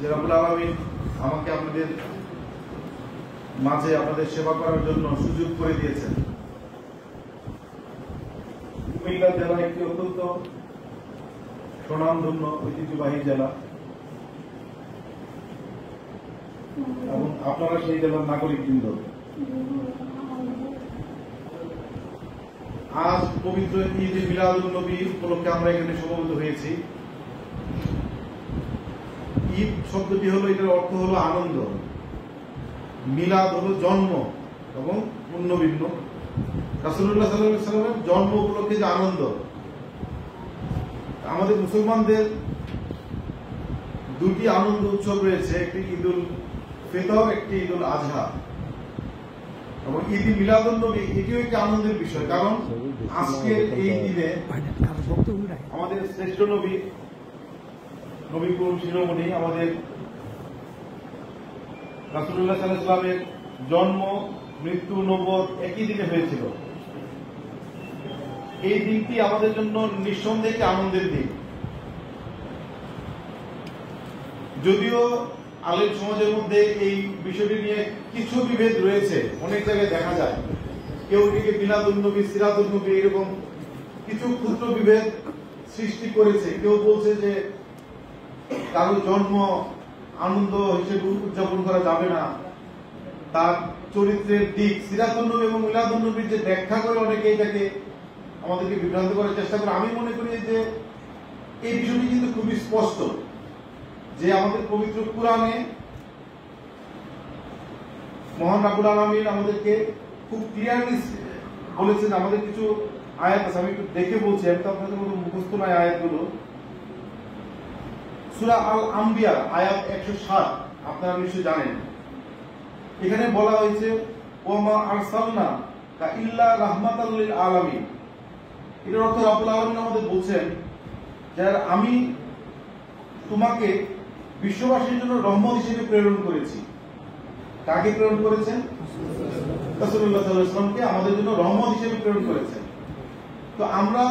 যে রব্বুল আলামিন আমাকে আপনাদের মাঝে আপনাদের সেবা করার জন্য সুযোগ করে দিয়েছেন। কুমিল্লা জেলা একটি অত্যন্ত স্বনামধন্য ঐতিহ্যবাহী জেলা এবং আপনারা সেই জেলার নাগরিকবৃন্দ। আজ পবিত্র ঈদ মিলাদুন নবী উপলক্ষে আমরা এখানে সমবেত হয়েছি। ঈদ শব্দটি হলো, এটার অর্থ হলো আনন্দ, মিলাদ হলো জন্ম এবং পুণ্যভিন্ন। রাসূলুল্লাহ সাল্লাল্লাহু আলাইহি ওয়াসাল্লামের জন্ম উপলক্ষে যে আনন্দ, আমাদের মুসলমানদের দুটি আনন্দ উৎসব রয়েছে, একটি ঈদুল ফিতর, একটি ঈদুল আজহা। এবং ঈদ মিলাদুন নবী এটিও একটি আনন্দের বিষয়, কারণ আজকের এই দিনে আমাদের শ্রেষ্ঠ নবী নবী করিম শিরোমণি আমাদের রাসূলুল্লাহ সাল্লাল্লাহু আলাইহি ওয়াসাল্লামের জন্ম, মৃত্যু, নবুয়ত একই দিনে হয়েছিল। এই দিনটি আমাদের জন্য নিঃসন্দেহে একটি আনন্দের দিন। যদিও আলেম সমাজের মধ্যে এই বিষয়টি নিয়ে কিছু বিভেদ রয়েছে, অনেক জায়গায় দেখা যায় কেউ এটিকে মিলাদুন নবী, সিরাতুন নবী এরকম কিছু ক্ষুদ্র বিভেদ সৃষ্টি করেছে। কেউ বলছে যে কারো জন্ম আনন্দ হিসেবে উদযাপন করা যাবে না, তার চরিত্রের দিক সিরাতুন নবী এবং মিলাদুন নবীর যে ব্যাখ্যা করে অনেকে এটাকে আমাদেরকে বিভ্রান্ত করার চেষ্টা করে। আমি মনে করি যে এই বিষয়টি কিন্তু খুবই স্পষ্ট যে আমাদের পবিত্র কুরআনে মহান রব্বুল আলামিন আমাদেরকে খুব ক্লিয়ারলি বলেছেন। আমাদের কিছু আয়াত আছে, আমি একটু দেখে বলছি, আমি তো আপনাদের মতো মুখস্থ নয় আয়াতগুলো। সূরা আল আম্বিয়া আয়াত 107, আপনারা নিশ্চয়ই জানেন। এখানে বলা হয়েছে ওয়ামা আরসালনাকা ইল্লা রাহমাতাল লিল আলামিন। এর অর্থ রব্বুল আলামিন আমাদের বলছেন যে আমি তোমাকে বিশ্ববাসীর জন্য রহমত হিসেবে প্রেরণ করেছি। কাকে প্রেরণ করেছেন? রাসূলুল্লাহ সাল্লাল্লাহু আলাইহি ওয়াসাল্লামকে আমাদের জন্য রহমত হিসেবে প্রেরণ করেছেন। তো আমরা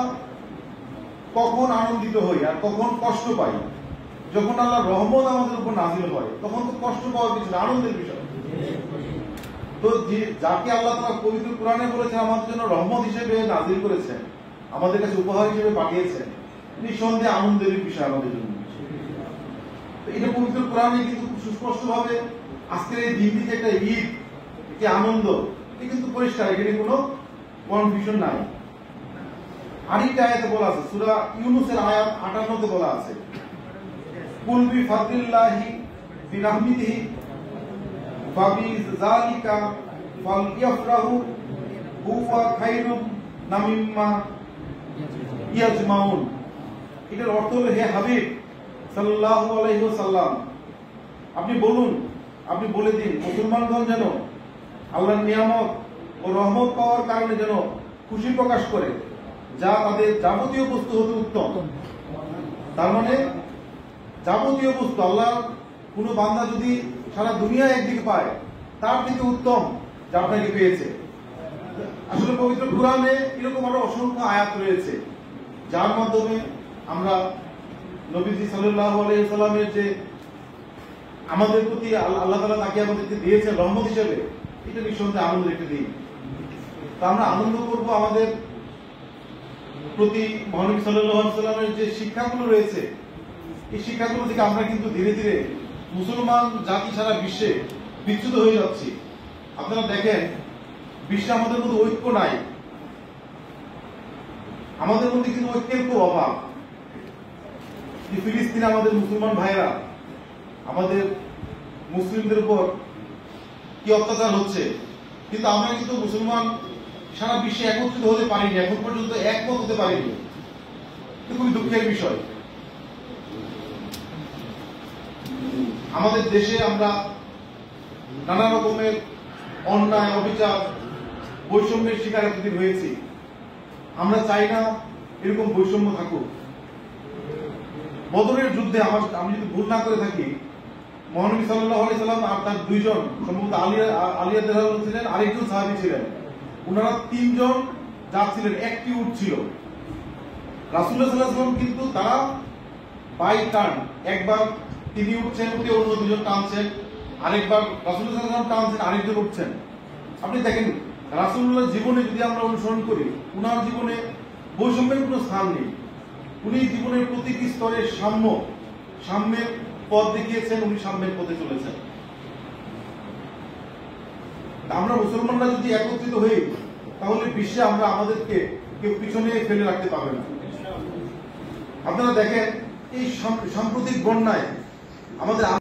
কখন আনন্দিত হই আর কখন কষ্ট পাই? যখন আল্লাহর রহমত আমাদের উপর নাযিল হয় তখন তো কষ্ট পাওয়ার কিছু না, আনন্দের বিষয়। তো যাকে আল্লাহ তাআলা পবিত্র কুরআনে বলেছেন আমাদের জন্য রহমত হিসেবে নাযিল করেছেন, আমাদের কাছে উপহার হিসেবে পাঠিয়েছেন, নিঃসন্দেহে আনন্দের বিষয় আমাদের জন্য। এটা পবিত্র কোরআনে কিন্তু সুস্পষ্ট ভাবে আজকের এই দিনটি যে একটা ঈদ, একটি আনন্দ, এটা কিন্তু পরিষ্কার, এখানে কোনো কনফিউশন নাই। আরেকটা আয়াতে বলা আছে, সূরা ইউনূসের আয়াত 58 তে বলা আছে কুল বিফাদলিল্লাহি বিরাহমাতিহি ফাবিযালিকা ফালইফরাহু হুয়া খায়রুম মিম্মা ইয়াজমাউন। এটার অর্থ হলো, হে হাবিব সাল্লাল্লাহু আলাইহি ওয়াসাল্লাম, আপনি বলুন, আপনি বলে দিন মুসলমানগণ যেন আল্লাহর নিয়ামত ও রহমত পাওয়ার কারণে যেন খুশি প্রকাশ করে, যা তাদের যাবতীয় বস্তু হতে উত্তম। তার মানে যাবতীয় বস্তু, আল্লাহ কোন বান্দা যদি সারা দুনিয়া একদিকে পায় তার থেকে উত্তম যা আপনাকে পেয়েছে। আসলে পবিত্র কুরআনে এরকম আরো অসংখ্য আয়াত রয়েছে যার মাধ্যমে আমরা নবীজি সাল্লাল্লাহু আলাইহি ওয়াসাল্লামের যে আমাদের প্রতি আল্লাহ তাআলা তাকে আমাদেরকে দিয়েছেন রহমত হিসেবে, এটা নিঃসন্দেহে আনন্দের একটি দিন। তা আমরা আনন্দ করব আমাদের প্রতি মহানবী সাল্লাল্লাহু আলাইহি ওয়াসাল্লামের যে শিক্ষাগুলো রয়েছে, এই শিক্ষাগুলো থেকে আমরা কিন্তু ধীরে ধীরে মুসলমান জাতি সারা বিশ্বে বিচ্যুত হয়ে যাচ্ছি। আপনারা দেখেন বিশ্বে আমাদের মধ্যে ঐক্য নাই, আমাদের মধ্যে কিন্তু ঐক্যের খুব অভাব। ফিলিস্তিনে আমাদের মুসলমান ভাইরা, আমাদের মুসলিমদের উপর কি অত্যাচার হচ্ছে, কিন্তু আমরা কিন্তু মুসলমান সারা বিশ্বে একত্রিত হতে পারিনি, এখন পর্যন্ত একমত হতে পারিনি। খুবই দুঃখের বিষয়। আমাদের দেশে আমরা নানা রকমের অন্যায়, অবিচার, বৈষম্যের শিকার এতদিন হয়েছি। আমরা চাই না এরকম বৈষম্য থাকুক। বদরের যুদ্ধে আমি যদি ভুল না করে থাকি, মহানবী সাল্লাল্লাহু আলাইহি সাল্লাম আর তার দুইজন, সম্ভবত আলিয়া রাদিয়াল্লাহু ছিলেন, আরেকজন সাহাবী ছিলেন, ওনারা তিনজন যাচ্ছিলেন, একটি উট ছিল। রাসূলুল্লাহ সাল্লাল্লাহু আলাইহি ওয়াসাল্লাম কিন্তু তারা বাই টার্ন একবার তিনি উঠছেন, উঠে অন্য দুজন টানছেন, আরেকবার রাসূলুল্লাহ সাল্লাল্লাহু আলাইহি ওয়াসাল্লাম টানছেন, আরেকজন উঠছেন। আপনি দেখেন রাসূলুল্লাহ জীবনে যদি আমরা অনুসরণ করি, উনার জীবনে বৈষম্যের কোনো স্থান নেই। উনি জীবনের প্রতিটি স্তরে সাম্যের পথ দেখিয়েছেন, উনি সাম্যের পথে চলেছেন। আমরা মুসলমানরা যদি একত্রিত হই, তাহলে বিশ্বে আমরা আমাদেরকে কেউ পিছনে ফেলে রাখতে পারবে না। আপনারা দেখেন এই সাম্প্রতিক বন্যায় আমাদের